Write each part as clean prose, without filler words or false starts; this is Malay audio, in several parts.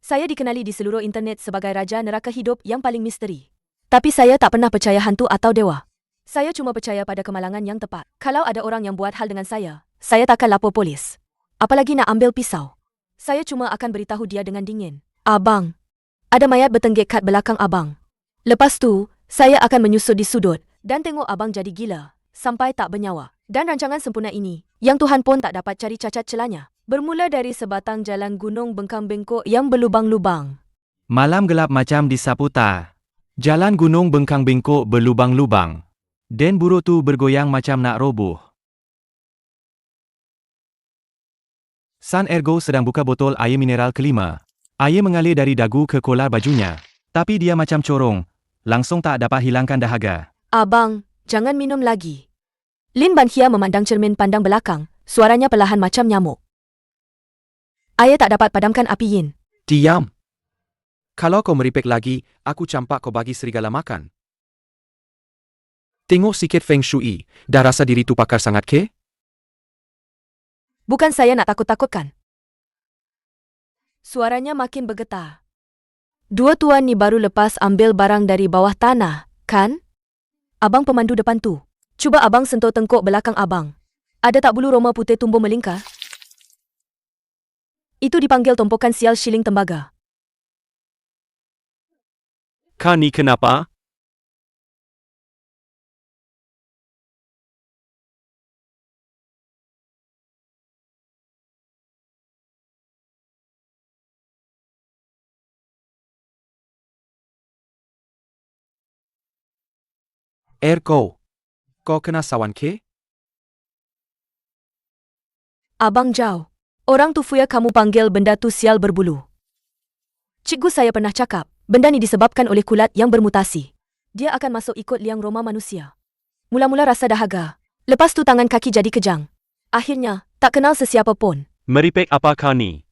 Saya dikenali di seluruh internet sebagai raja neraka hidup yang paling misteri. Tapi saya tak pernah percaya hantu atau dewa. Saya cuma percaya pada kemalangan yang tepat. Kalau ada orang yang buat hal dengan saya takkan lapor polis. Apalagi nak ambil pisau. Saya cuma akan beritahu dia dengan dingin. Abang, ada mayat bertenggek kat belakang abang. Lepas tu, saya akan menyusut di sudut dan tengok abang jadi gila sampai tak bernyawa. Dan rancangan sempurna ini, yang Tuhan pun tak dapat cari cacat celanya, bermula dari sebatang jalan gunung bengkang-bengkok yang berlubang-lubang. Malam gelap macam disapu tar. Jalan gunung bengkang-bengkok berlubang-lubang. Den buruk tu bergoyang macam nak roboh. San Ergo sedang buka botol air mineral kelima. Air mengalir dari dagu ke kolar bajunya. Tapi dia macam corong. Langsung tak dapat hilangkan dahaga. Abang, jangan minum lagi. Lin Banhia memandang cermin pandang belakang. Suaranya perlahan macam nyamuk. Ayah tak dapat padamkan api Yin. Diam. Kalau kau meripik lagi, aku campak kau bagi serigala makan. Tengok sikit Feng Shui. Dah rasa diri tu pakar sangat ke? Bukan saya nak takut-takutkan. Suaranya makin bergetar. Dua tuan ni baru lepas ambil barang dari bawah tanah, kan? Abang pemandu depan tu. Cuba abang sentuh tengkuk belakang abang. Ada tak bulu roma putih tumbuh melingkar? Itu dipanggil tumpukan sial shilling tembaga. Kau ni kenapa? Ergo. Kau kena sawan ke? Abang Jauh. Orang tu fuya kamu panggil benda tu sial berbulu. Cikgu saya pernah cakap, benda ni disebabkan oleh kulat yang bermutasi. Dia akan masuk ikut liang roma manusia. Mula-mula rasa dahaga. Lepas tu tangan kaki jadi kejang. Akhirnya, tak kenal sesiapa pun. Meripik apa kau ni?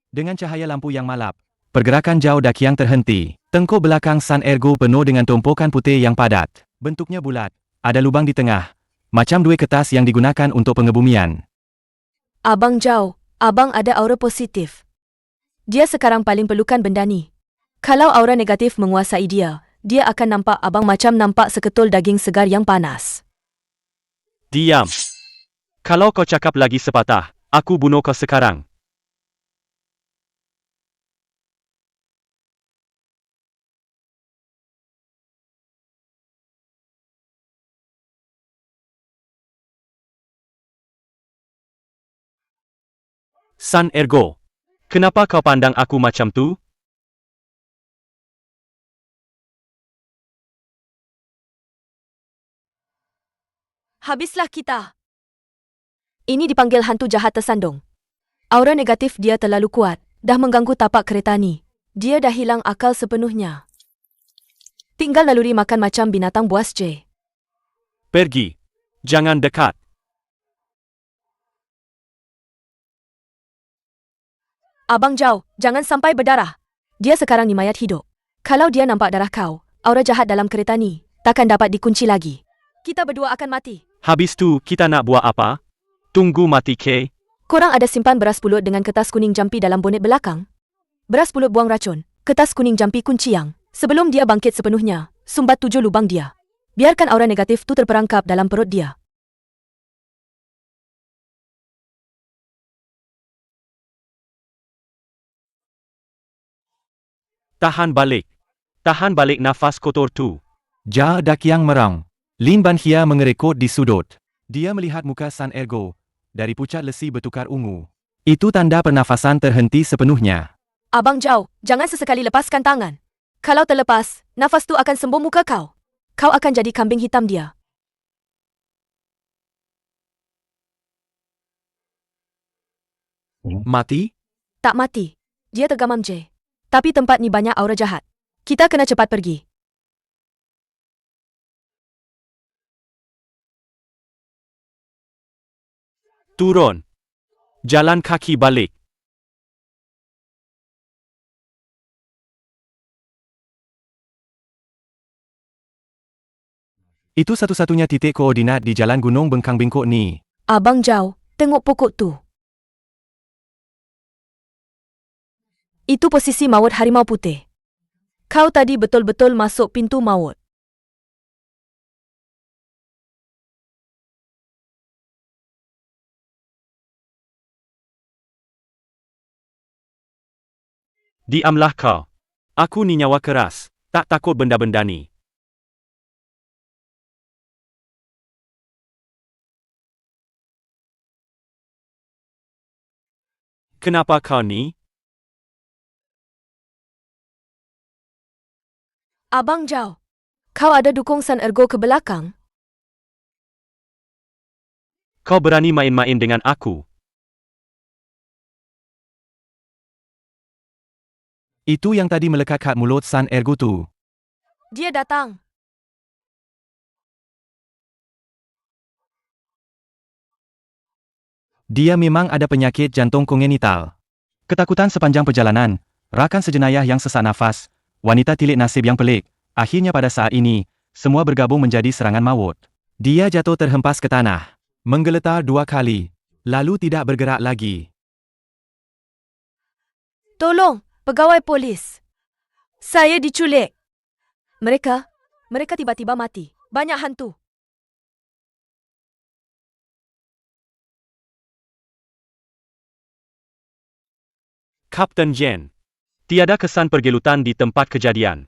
Dengan cahaya lampu yang malap, pergerakan Zhao Daqiang terhenti. Tengkuk belakang San Ergo penuh dengan tumpukan putih yang padat. Bentuknya bulat. Ada lubang di tengah. Macam dua kertas yang digunakan untuk pengebumian. Abang Zhao, abang ada aura positif. Dia sekarang paling perlukan benda ni. Kalau aura negatif menguasai dia akan nampak abang macam nampak seketul daging segar yang panas. Diam. Kalau kau cakap lagi sepatah, aku bunuh kau sekarang. San Ergo. Kenapa kau pandang aku macam tu? Habislah kita. Ini dipanggil hantu jahat tersandung. Aura negatif dia terlalu kuat, dah mengganggu tapak kereta ni. Dia dah hilang akal sepenuhnya. Tinggal naluri makan macam binatang buas je. Pergi. Jangan dekat. Abang Zhao, jangan sampai berdarah. Dia sekarang ni mayat hidup. Kalau dia nampak darah kau, aura jahat dalam kereta ni takkan dapat dikunci lagi. Kita berdua akan mati. Habis tu, kita nak buat apa? Tunggu mati ke? Korang ada simpan beras pulut dengan kertas kuning jampi dalam bonet belakang? Beras pulut buang racun, kertas kuning jampi kunci yang, sebelum dia bangkit sepenuhnya, sumbat 7 lubang dia. Biarkan aura negatif tu terperangkap dalam perut dia. Tahan balik. Tahan balik nafas kotor tu. Zhao Daqiang merang. Lin Banhia mengerekut di sudut. Dia melihat muka San Ergo. Dari pucat lesi bertukar ungu. Itu tanda pernafasan terhenti sepenuhnya. Abang Zhao, jangan sesekali lepaskan tangan. Kalau terlepas, nafas tu akan sembuh muka kau. Kau akan jadi kambing hitam dia. Mati? Tak mati. Dia tergamam je. Tapi tempat ni banyak aura jahat. Kita kena cepat pergi. Turun. Jalan kaki balik. Itu satu-satunya titik koordinat di jalan gunung bengkang-bengkok ni. Abang Zhao, tengok pokok tu. Itu posisi maut harimau putih. Kau tadi betul-betul masuk pintu maut. Diamlah kau. Aku ni nyawa keras. Tak takut benda-benda ni. Kenapa kau ni? Abang Zhao, kau ada dukung San Ergo ke belakang? Kau berani main-main dengan aku? Itu yang tadi melekat kat mulut San Ergo tu. Dia datang. Dia memang ada penyakit jantung kongenital. Ketakutan sepanjang perjalanan, rakan sejenayah yang sesak nafas, wanita tilik nasib yang pelik, akhirnya pada saat ini, semua bergabung menjadi serangan maut. Dia jatuh terhempas ke tanah, menggeletar 2 kali, lalu tidak bergerak lagi. Tolong, pegawai polis. Saya diculik. Mereka tiba-tiba mati. Banyak hantu. Kapten Jen. Tiada kesan pergelutan di tempat kejadian.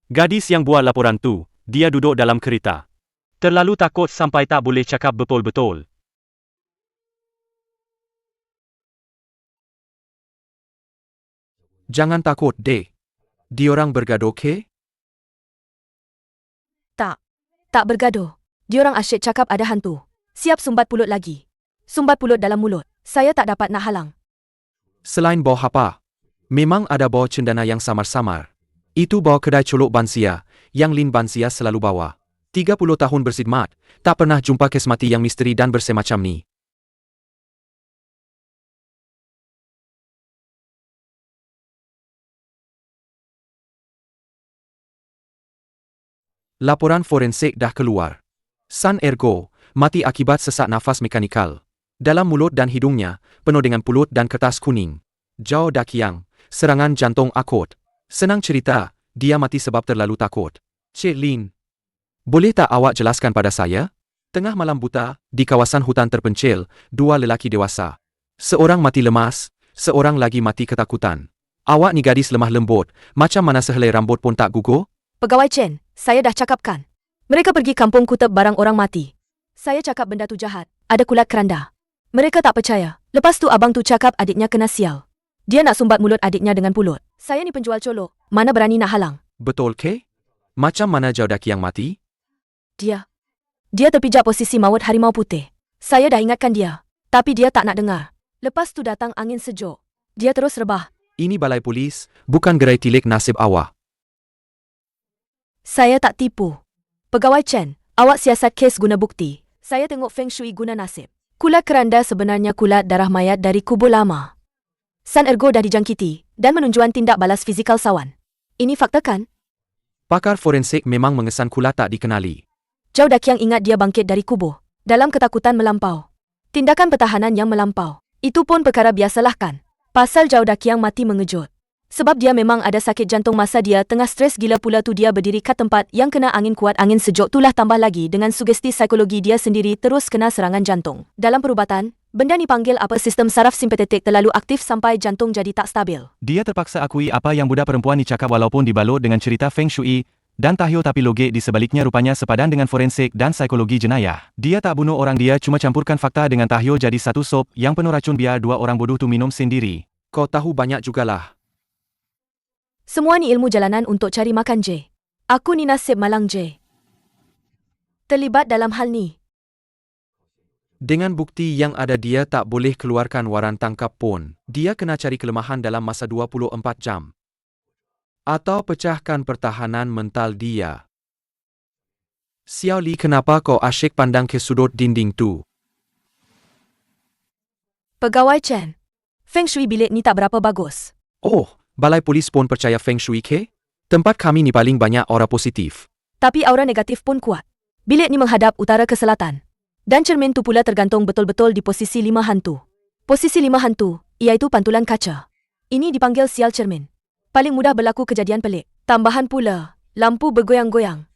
Gadis yang buat laporan tu, dia duduk dalam kereta. Terlalu takut sampai tak boleh cakap betul-betul. Jangan takut, dek. Diorang bergaduh, ke? Tak bergaduh. Diorang asyik cakap ada hantu. Siap sumbat pulut lagi. Sumbat pulut dalam mulut. Saya tak dapat nak halang. Selain bau hapa, memang ada bau cendana yang samar-samar. Itu bau kedai colok Bansia, yang Lin Bansia selalu bawa. 30 tahun berkhidmat, tak pernah jumpa kes mati yang misteri dan bersemacam ni. Laporan forensik dah keluar. San Ergo mati akibat sesak nafas mekanikal. Dalam mulut dan hidungnya, penuh dengan pulut dan kertas kuning. Zhao Daqiang, serangan jantung akut. Senang cerita, dia mati sebab terlalu takut. Cik Lin, boleh tak awak jelaskan pada saya? Tengah malam buta, di kawasan hutan terpencil, 2 lelaki dewasa. Seorang mati lemas, seorang lagi mati ketakutan. Awak ni gadis lemah lembut, macam mana sehelai rambut pun tak gugur? Pegawai Chen, saya dah cakapkan. Mereka pergi kampung kutub barang orang mati. Saya cakap benda tu jahat. Ada kulat keranda. Mereka tak percaya. Lepas tu abang tu cakap adiknya kena sial. Dia nak sumbat mulut adiknya dengan pulut. Saya ni penjual colok. Mana berani nak halang? Betul ke? Macam mana Zhao Daqiang mati? Dia terpijak posisi maut harimau putih. Saya dah ingatkan dia. Tapi dia tak nak dengar. Lepas tu datang angin sejuk. Dia terus rebah. Ini balai polis, bukan gerai tilik nasib awak. Saya tak tipu. Pegawai Chen, awak siasat kes guna bukti. Saya tengok Feng Shui guna nasib. Kulat keranda sebenarnya kulat darah mayat dari kubur lama. San Ergo dah dijangkiti dan menunjuan tindak balas fizikal sawan. Ini fakta kan? Pakar forensik memang mengesan kulat tak dikenali. Zhao Daqiang ingat dia bangkit dari kubur. Dalam ketakutan melampau. Tindakan pertahanan yang melampau. Itu pun perkara biasalah kan? Pasal Zhao Daqiang mati mengejut. Sebab dia memang ada sakit jantung masa dia tengah stres gila pula tu dia berdiri kat tempat yang kena angin kuat angin sejuk tulah tambah lagi dengan sugesti psikologi dia sendiri terus kena serangan jantung. Dalam perubatan, benda ni panggil apa sistem saraf simpatetik terlalu aktif sampai jantung jadi tak stabil. Dia terpaksa akui apa yang budak perempuan ni cakap walaupun dibalut dengan cerita Feng Shui dan tahyul tapi logik di sebaliknya rupanya sepadan dengan forensik dan psikologi jenayah. Dia tak bunuh orang dia cuma campurkan fakta dengan tahyul jadi satu sop yang penuh racun biar 2 orang bodoh tu minum sendiri. Kau tahu banyak jugalah. Semua ni ilmu jalanan untuk cari makan je. Aku ni nasib malang je. Terlibat dalam hal ni. Dengan bukti yang ada dia tak boleh keluarkan waran tangkap pun. Dia kena cari kelemahan dalam masa 24 jam. Atau pecahkan pertahanan mental dia. Xiao Li, kenapa kau asyik pandang ke sudut dinding tu? Pegawai Chen, Feng Shui bilik ni tak berapa bagus. Oh, balai polis pun percaya Feng Shui ke? Tempat kami ni paling banyak aura positif. Tapi aura negatif pun kuat. Bilik ni menghadap utara ke selatan. Dan cermin tu pula tergantung betul-betul di posisi 5 hantu. Posisi 5 hantu, iaitu pantulan kaca. Ini dipanggil sial cermin. Paling mudah berlaku kejadian pelik. Tambahan pula, lampu bergoyang-goyang.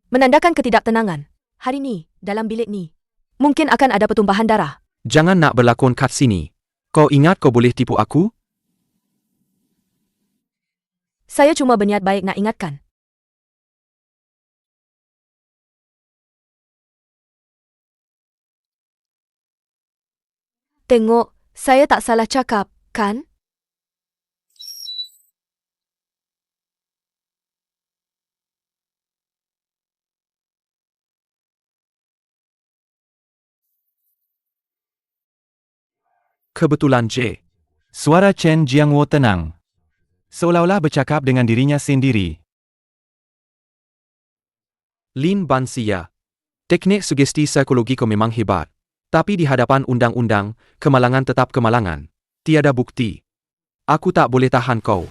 Menandakan ketidaktenangan. Hari ni, dalam bilik ni, mungkin akan ada pertumpahan darah. Jangan nak berlakon kat sini. Kau ingat kau boleh tipu aku? Saya cuma berniat baik nak ingatkan. Tengok, saya tak salah cakap, kan? Kebetulan J. Suara Chen Jiangwo tenang. Seolah-olah bercakap dengan dirinya sendiri. Lin Bansia. Teknik sugesti psikologi kau memang hebat. Tapi di hadapan undang-undang, kemalangan tetap kemalangan. Tiada bukti. Aku tak boleh tahan kau.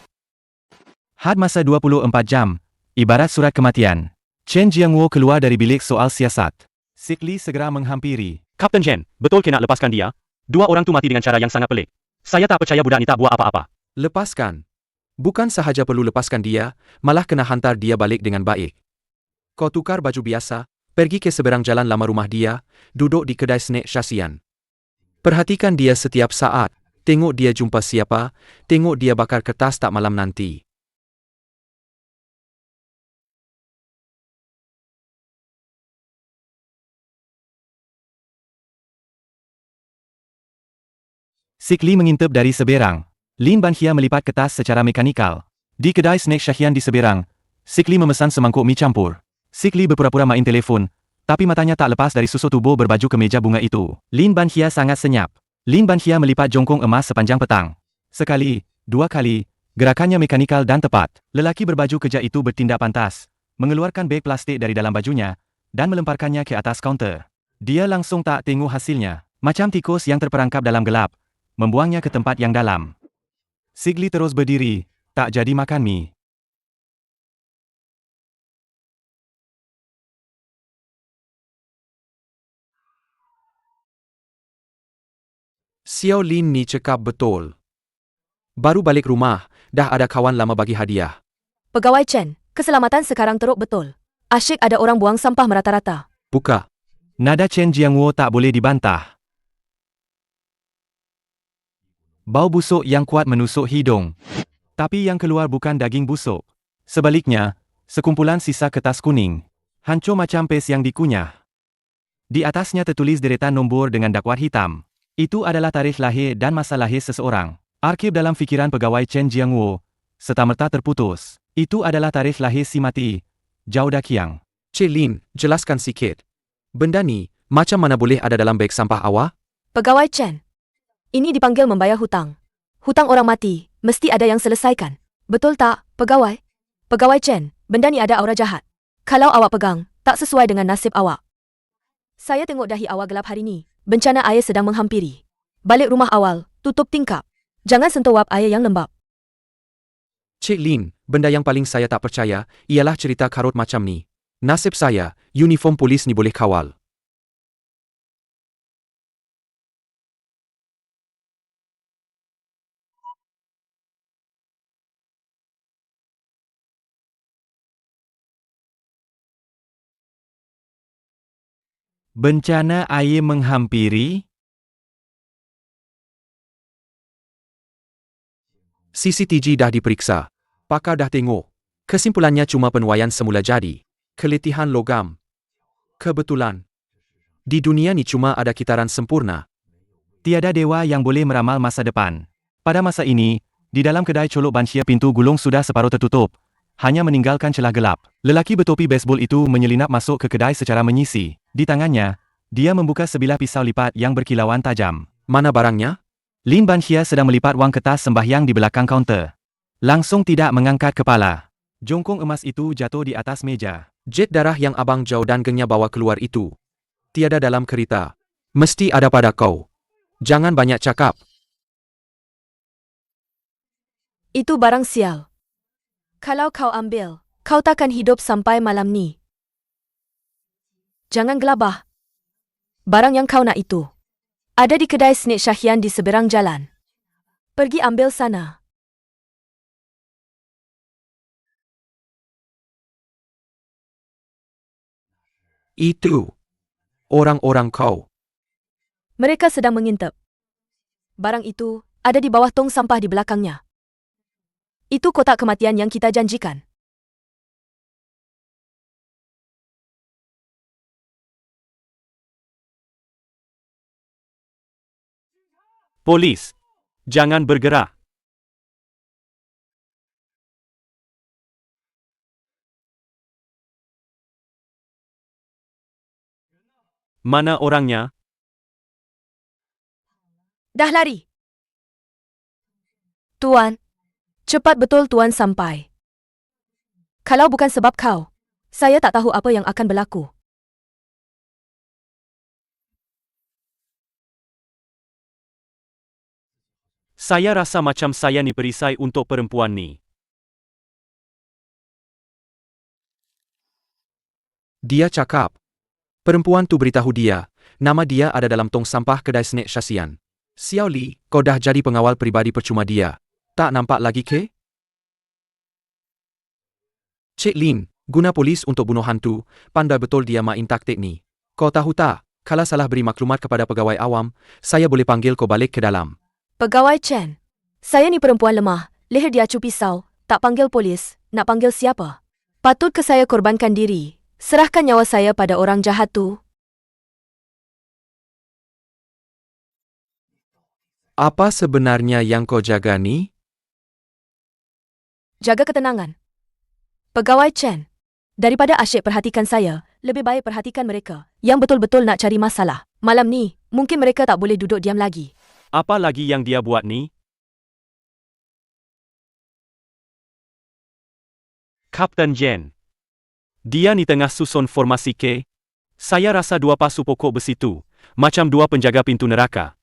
Had masa 24 jam, ibarat surat kematian. Chen Jiangwo keluar dari bilik soal siasat. Sik Li segera menghampiri. Kapten Chen, betul ke nak lepaskan dia? Dua orang tu mati dengan cara yang sangat pelik. Saya tak percaya budak ni tak buat apa-apa. Lepaskan. Bukan sahaja perlu lepaskan dia, malah kena hantar dia balik dengan baik. Kau tukar baju biasa, pergi ke seberang jalan lama rumah dia, duduk di kedai snack Syasian. Perhatikan dia setiap saat, tengok dia jumpa siapa, tengok dia bakar kertas tak malam nanti. Sik Li mengintip dari seberang. Lin Banhia melipat kertas secara mekanikal. Di kedai snack Syahian di seberang, Sik Li memesan semangkuk mi campur. Sik Li berpura-pura main telefon, tapi matanya tak lepas dari susuk tubuh berbaju kemeja bunga itu. Lin Banhia sangat senyap. Lin Banhia melipat jongkong emas sepanjang petang. Sekali, dua kali, gerakannya mekanikal dan tepat. Lelaki berbaju kerja itu bertindak pantas, mengeluarkan beg plastik dari dalam bajunya, dan melemparkannya ke atas kaunter. Dia langsung tak tengok hasilnya. Macam tikus yang terperangkap dalam gelap, membuangnya ke tempat yang dalam. Sik Li terus berdiri, tak jadi makan mi. Xiao Lin ni cakap betul. Baru balik rumah, dah ada kawan lama bagi hadiah. Pegawai Chen, keselamatan sekarang teruk betul. Asyik ada orang buang sampah merata-rata. Buka. Nada Chen Jiangwo tak boleh dibantah. Bau busuk yang kuat menusuk hidung. Tapi yang keluar bukan daging busuk. Sebaliknya, sekumpulan sisa kertas kuning. Hancur macam pes yang dikunyah. Di atasnya tertulis deretan nombor dengan dakwat hitam. Itu adalah tarikh lahir dan masa lahir seseorang. Arkib dalam fikiran pegawai Chen Jiangwo serta-merta terputus. Itu adalah tarikh lahir si mati, Zhao Daqiang. Cik Lin, jelaskan sikit. Benda ni, macam mana boleh ada dalam beg sampah awak? Pegawai Chen, ini dipanggil membayar hutang. Hutang orang mati, mesti ada yang selesaikan. Betul tak, pegawai? Pegawai Chen, benda ni ada aura jahat. Kalau awak pegang, tak sesuai dengan nasib awak. Saya tengok dahi awak gelap hari ni. Bencana air sedang menghampiri. Balik rumah awal, tutup tingkap. Jangan sentuh wap air yang lembab. Cik Lin, benda yang paling saya tak percaya, ialah cerita karut macam ni. Nasib saya, uniform polis ni boleh kawal. Bencana air menghampiri? CCTV dah diperiksa. Pakar dah tengok. Kesimpulannya cuma penuaian semula jadi. Keletihan logam. Kebetulan. Di dunia ni cuma ada kitaran sempurna. Tiada dewa yang boleh meramal masa depan. Pada masa ini, di dalam kedai colok Banshia pintu gulung sudah separuh tertutup, hanya meninggalkan celah gelap. Lelaki bertopi baseball itu menyelinap masuk ke kedai secara menyisi. Di tangannya, dia membuka sebilah pisau lipat yang berkilauan tajam. Mana barangnya? Lin Banshia sedang melipat wang kertas sembahyang di belakang kaunter. Langsung tidak mengangkat kepala. Jongkong emas itu jatuh di atas meja. Jet darah yang Abang Zhao dan gengnya bawa keluar itu. Tiada dalam kereta. Mesti ada pada kau. Jangan banyak cakap. Itu barang sial. Kalau kau ambil, kau takkan hidup sampai malam ni. Jangan gelabah. Barang yang kau nak itu ada di kedai snack Syahian di seberang jalan. Pergi ambil sana. Itu. Orang-orang kau. Mereka sedang mengintip. Barang itu ada di bawah tong sampah di belakangnya. Itu kotak kematian yang kita janjikan. Polis, jangan bergerak. Mana orangnya? Dah lari. Tuan, cepat betul Tuan sampai. Kalau bukan sebab kau, saya tak tahu apa yang akan berlaku. Saya rasa macam saya ni perisai untuk perempuan ni. Dia cakap. Perempuan tu beritahu dia, nama dia ada dalam tong sampah kedai snack Shasian. Xiao Li, kau dah jadi pengawal peribadi percuma dia. Tak nampak lagi ke? Cik Lin, guna polis untuk bunuh hantu, pandai betul dia main taktik ni. Kau tahu tak, kalau salah beri maklumat kepada pegawai awam, saya boleh panggil kau balik ke dalam. Pegawai Chen, saya ni perempuan lemah, leher dia acu pisau, tak panggil polis, nak panggil siapa? Patut ke saya korbankan diri, serahkan nyawa saya pada orang jahat tu? Apa sebenarnya yang kau jaga ni? Jaga ketenangan. Pegawai Chen, daripada asyik perhatikan saya, lebih baik perhatikan mereka yang betul-betul nak cari masalah. Malam ni, mungkin mereka tak boleh duduk diam lagi. Apa lagi yang dia buat ni? Kapten Jen. Dia ni tengah susun formasi ke? Saya rasa dua pasu pokok besi tu, macam dua penjaga pintu neraka.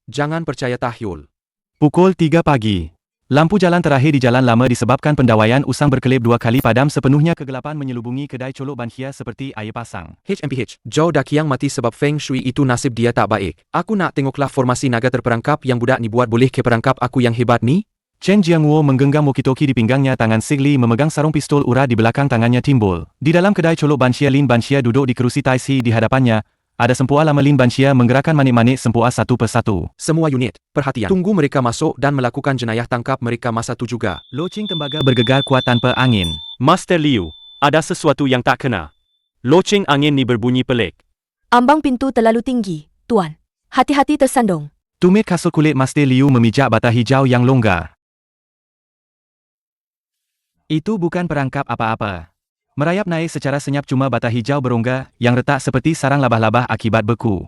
Jangan percaya tahyul. Pukul 3 pagi. Lampu jalan terakhir di jalan lama disebabkan pendawaian usang berkelip 2 kali padam sepenuhnya kegelapan menyelubungi kedai colok banhia seperti air pasang. HMPH, Zhao Daqiang mati sebab Feng Shui itu nasib dia tak baik. Aku nak tengoklah formasi naga terperangkap yang budak ni buat boleh ke perangkap aku yang hebat ni? Chen Jiangwo menggenggam walkie-talkie di pinggangnya, tangan Sigli memegang sarung pistol ura di belakang tangannya timbul. Di dalam kedai colok banhia, Lin Banxia duduk di kerusi taisi di hadapannya. Ada sempua lama Lin Banxia menggerakkan manik-manik sempua satu persatu. Semua unit, perhatian. Tunggu mereka masuk dan melakukan jenayah tangkap mereka masa tu juga. Loceng tembaga bergegar kuat tanpa angin. Master Liu, ada sesuatu yang tak kena. Loceng angin ni berbunyi pelik. Ambang pintu terlalu tinggi, Tuan. Hati-hati tersandung. Tumit kasut kulit Master Liu memijak bata hijau yang longgar. Itu bukan perangkap apa-apa. Merayap naik secara senyap cuma bata hijau berongga yang retak seperti sarang labah-labah akibat beku.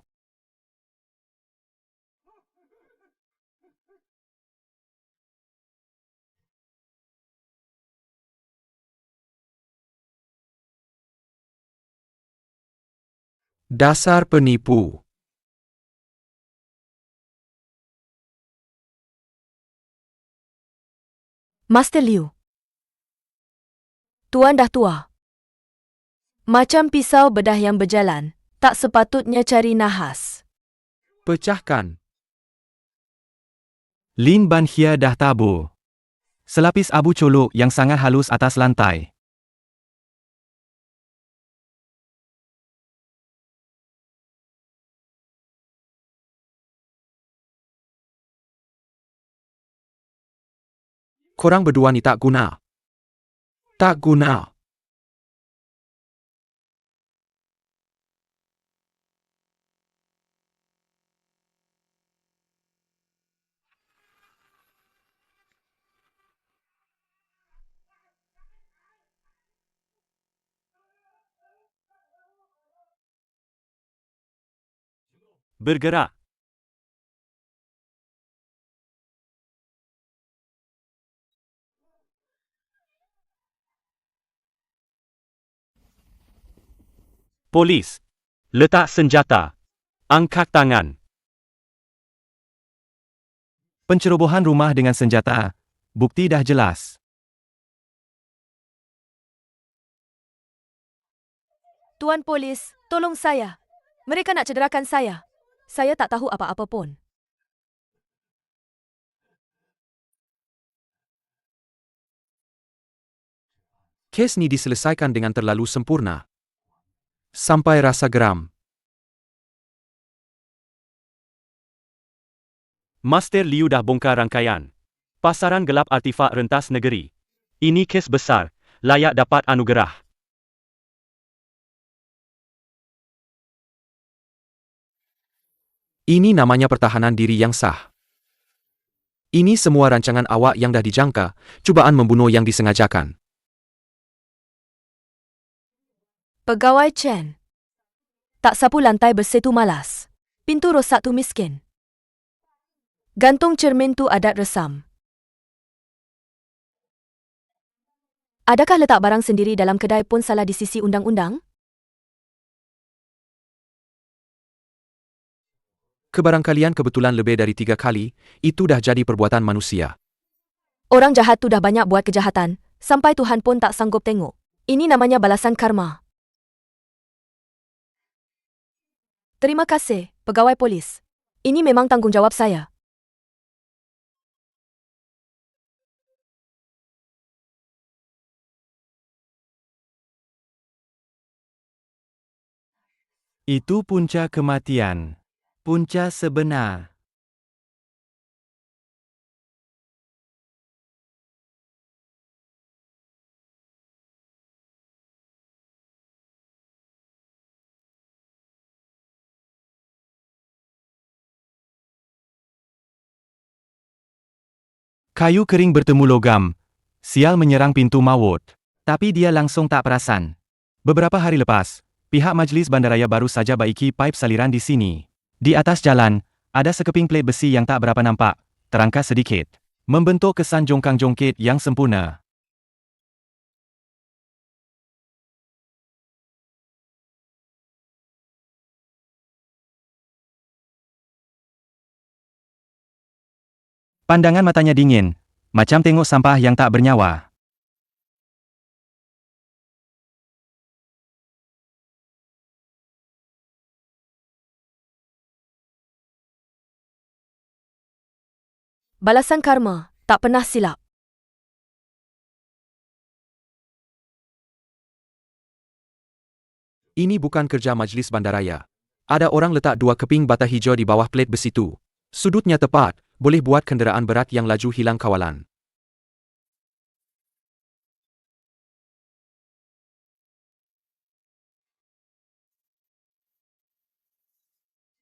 Dasar penipu. Master Liu. Tuan dah tua. Macam pisau bedah yang berjalan, tak sepatutnya cari nahas. Pecahkan. Lin Banxia dah tabur. Selapis abu colok yang sangat halus atas lantai. Korang berdua ni tak guna. Tak guna. Bergerak. Polis. Letak senjata. Angkat tangan. Pencerobohan rumah dengan senjata. Bukti dah jelas. Tuan Polis, tolong saya. Mereka nak cederakan saya. Saya tak tahu apa-apa pun. Kes ni diselesaikan dengan terlalu sempurna. Sampai rasa geram. Master Liu dah bongkar rangkaian pasaran gelap artifak rentas negeri. Ini kes besar, layak dapat anugerah. Ini namanya pertahanan diri yang sah. Ini semua rancangan awak yang dah dijangka, cubaan membunuh yang disengajakan. Pegawai Chen. Tak sapu lantai bersih tu malas. Pintu rosak tu miskin. Gantung cermin tu adat resam. Adakah letak barang sendiri dalam kedai pun salah di sisi undang-undang? Kebarangkalian kebetulan lebih dari 3 kali, itu dah jadi perbuatan manusia. Orang jahat tu dah banyak buat kejahatan, sampai Tuhan pun tak sanggup tengok. Ini namanya balasan karma. Terima kasih, pegawai polis. Ini memang tanggungjawab saya. Itu punca kematian. Punca sebenar. Kayu kering bertemu logam. Sial menyerang pintu maut. Tapi dia langsung tak perasan. Beberapa hari lepas, pihak Majlis Bandaraya baru saja baiki paip saliran di sini. Di atas jalan, ada sekeping plate besi yang tak berapa nampak, terangkat sedikit. Membentuk kesan jongkang-jongkit yang sempurna. Pandangan matanya dingin, macam tengok sampah yang tak bernyawa. Balasan karma, tak pernah silap. Ini bukan kerja Majlis Bandaraya. Ada orang letak 2 keping bata hijau di bawah plate besi tu. Sudutnya tepat, boleh buat kenderaan berat yang laju hilang kawalan.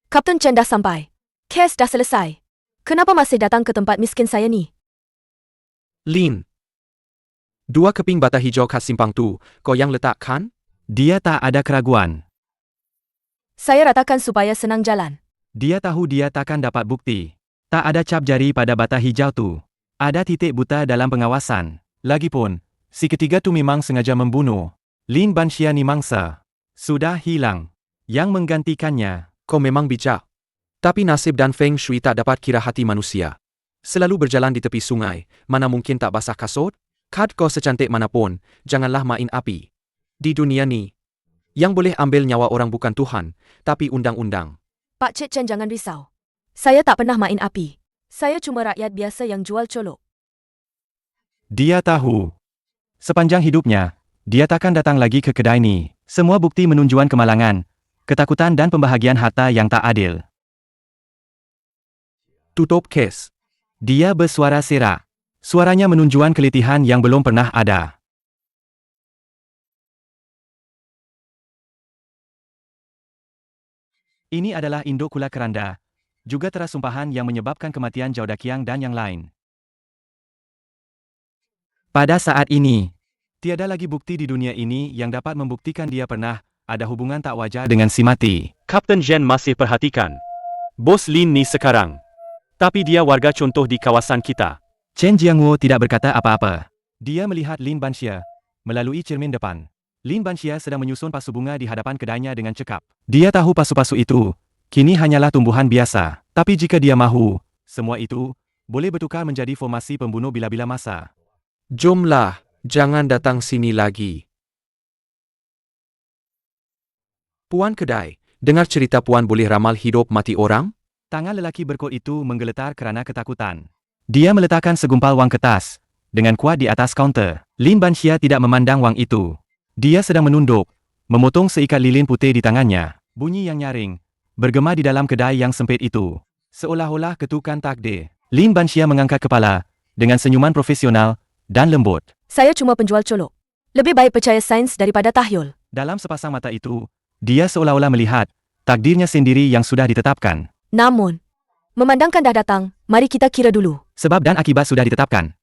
Kapten Chen dah sampai. Kes dah selesai. Kenapa masih datang ke tempat miskin saya ni? Lin. 2 keping bata hijau khas simpang tu, kau yang letak kan? Dia tak ada keraguan. Saya ratakan supaya senang jalan. Dia tahu dia takkan dapat bukti. Tak ada cap jari pada bata hijau tu. Ada titik buta dalam pengawasan. Lagipun, si ketiga tu memang sengaja membunuh. Lin Banxia ni mangsa. Sudah hilang. Yang menggantikannya. Kau memang bijak. Tapi nasib dan Feng Shui tak dapat kira hati manusia. Selalu berjalan di tepi sungai, mana mungkin tak basah kasut? Kad kau secantik manapun, janganlah main api. Di dunia ni, yang boleh ambil nyawa orang bukan Tuhan, tapi undang-undang. Pak Cik Chen jangan risau. Saya tak pernah main api. Saya cuma rakyat biasa yang jual colok. Dia tahu. Sepanjang hidupnya, dia takkan datang lagi ke kedai ni. Semua bukti menunjukkan kemalangan, ketakutan dan pembahagian harta yang tak adil. Tutup kes. Dia bersuara serak. Suaranya menunjukkan keletihan yang belum pernah ada. Ini adalah induk kula keranda, juga teras sumpahan yang menyebabkan kematian Zhao Daqiang dan yang lain. Pada saat ini, tiada lagi bukti di dunia ini yang dapat membuktikan dia pernah ada hubungan tak wajar dengan si mati. Kapten Zhen masih perhatikan bos Lin ni sekarang. Tapi dia warga contoh di kawasan kita. Chen Jiangwo tidak berkata apa-apa. Dia melihat Lin Banxia melalui cermin depan. Lin Banxia sedang menyusun pasu bunga di hadapan kedainya dengan cekap. Dia tahu pasu-pasu itu kini hanyalah tumbuhan biasa. Tapi jika dia mahu, semua itu boleh bertukar menjadi formasi pembunuh bila-bila masa. Jomlah, jangan datang sini lagi. Puan kedai, dengar cerita puan boleh ramal hidup mati orang? Tangan lelaki berkot itu menggeletar kerana ketakutan. Dia meletakkan segumpal wang kertas dengan kuat di atas kaunter. Lin Banxia tidak memandang wang itu. Dia sedang menunduk, memotong seikat lilin putih di tangannya. Bunyi yang nyaring bergema di dalam kedai yang sempit itu. Seolah-olah ketukan takdir. Lin Banxia mengangkat kepala dengan senyuman profesional dan lembut. Saya cuma penjual colok. Lebih baik percaya sains daripada tahyul. Dalam sepasang mata itu, dia seolah-olah melihat takdirnya sendiri yang sudah ditetapkan. Namun, memandangkan dah datang, mari kita kira dulu. Sebab dan akibat sudah ditetapkan.